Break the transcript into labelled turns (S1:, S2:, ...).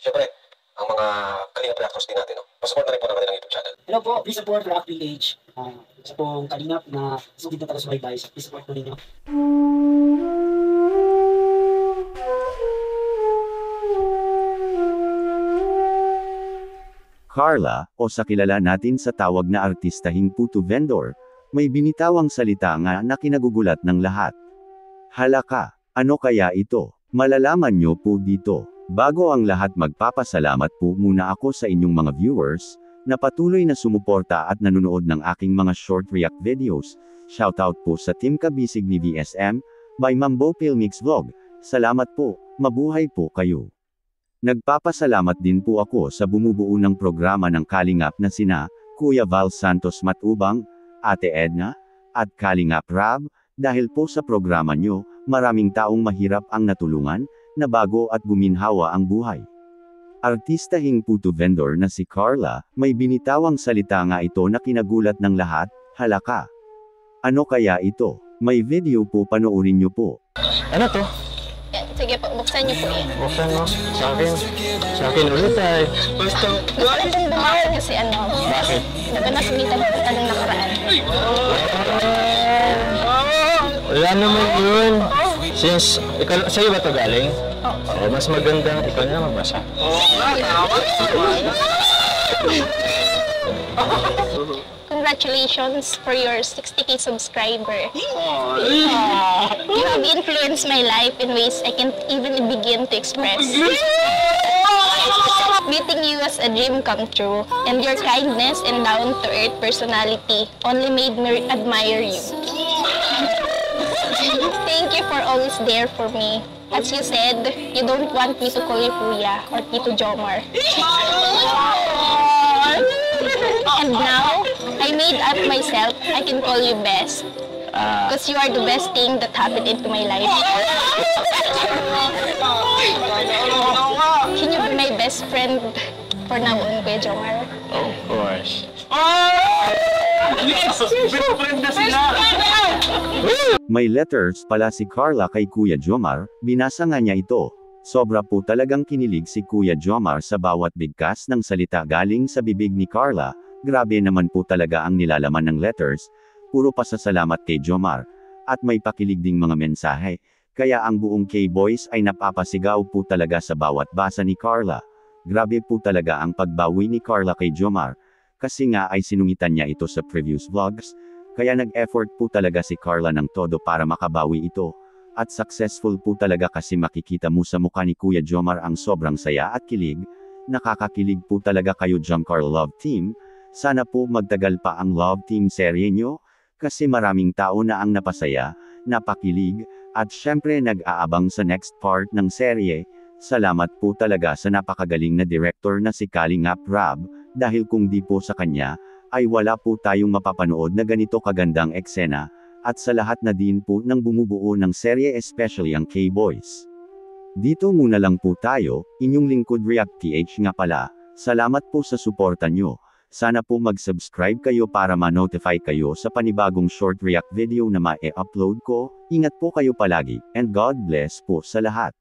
S1: Siyempre, ang mga Kalingap reactors din natin, no? Pasupport na rin po ng kanilang YouTube channel.
S2: Hello po, please support React PH. Isa pong Kalingap na sugid na taga-subaybay. Please support po ninyo.
S3: Carla, o sa kilala natin sa tawag na artistahing puto vendor, may binitawang salita nga na kinagugulat ng lahat. Halaka, ano kaya ito? Malalaman nyo po dito. Bago ang lahat, magpapasalamat po muna ako sa inyong mga viewers, na patuloy na sumuporta at nanonood ng aking mga short react videos. Shoutout po sa Team Kabisig ni VSM, by Mambo Pilmix Vlog. Salamat po, mabuhay po kayo. Nagpapasalamat din po ako sa bumubuo ng programa ng Kalingap na sina, Kuya Val Santos Matubang, Ate Edna, at Kalingap Rab, dahil po sa programa nyo, maraming taong mahirap ang natulungan, na bago at guminhawa ang buhay. Artistahing puto vendor na si Carla, may binitawang salita nga ito na kinagulat ng lahat, halaka. Ano kaya ito? May video po, panoorin nyo po.
S4: Ano to?
S5: Sige po, buksan niyo po yan.
S4: Buksan mo. Sa akin ulit ay. Basta.
S5: Wala pong bumahan kasi ano.
S4: Bakit?
S5: Nagkanasumitan po ka ng nakaraan.
S4: Wala naman yun. Since, sa'yo ba ito galing?
S5: Oo.
S4: Mas maganda, ikaw na magbasa.
S5: Congratulations for your 60K subscriber. You have influenced my life in ways I can't even begin to express. Meeting you was a dream come true, and your kindness and down-to-earth personality only made me admire you. Thank you for always there for me. As you said, you don't want me to call you Kuya or Tito Jomar. And now, I made up myself, I can call you best. Because you are the best thing that happened into my life. Can you be my best friend for now on, Kuya Jomar?
S4: Of course.
S1: Yes! Best friend na sila!
S3: May letters pala si Carla kay Kuya Jomar, binasa nga niya ito. Sobra po talagang kinilig si Kuya Jomar sa bawat bigkas ng salita galing sa bibig ni Carla. Grabe naman po talaga ang nilalaman ng letters, puro pasasalamat kay Jomar, at may pakilig ding mga mensahe, kaya ang buong K-Boys ay napapasigaw po talaga sa bawat basa ni Carla. Grabe po talaga ang pagbawi ni Carla kay Jomar, kasi nga ay sinungitan niya ito sa previous vlogs, kaya nag-effort po talaga si Carla ng todo para makabawi ito. At successful po talaga kasi makikita mo sa mukha ni Kuya Jomar ang sobrang saya at kilig. Nakakakilig po talaga kayo Jomcar Love Team. Sana po magtagal pa ang Love Team serye nyo, kasi maraming tao na ang napasaya, napakilig, at syempre nag-aabang sa next part ng serye. Salamat po talaga sa napakagaling na director na si Kalingap Rab, dahil kung di po sa kanya, ay wala po tayong mapapanood na ganito kagandang eksena. At sa lahat na din po ng bumubuo ng serye, especially ang K-Boys. Dito muna lang po tayo, inyong lingkod React PH nga pala. Salamat po sa suporta nyo. Sana po mag-subscribe kayo para ma-notify kayo sa panibagong short react video na ma-e-upload ko. Ingat po kayo palagi, and God bless po sa lahat.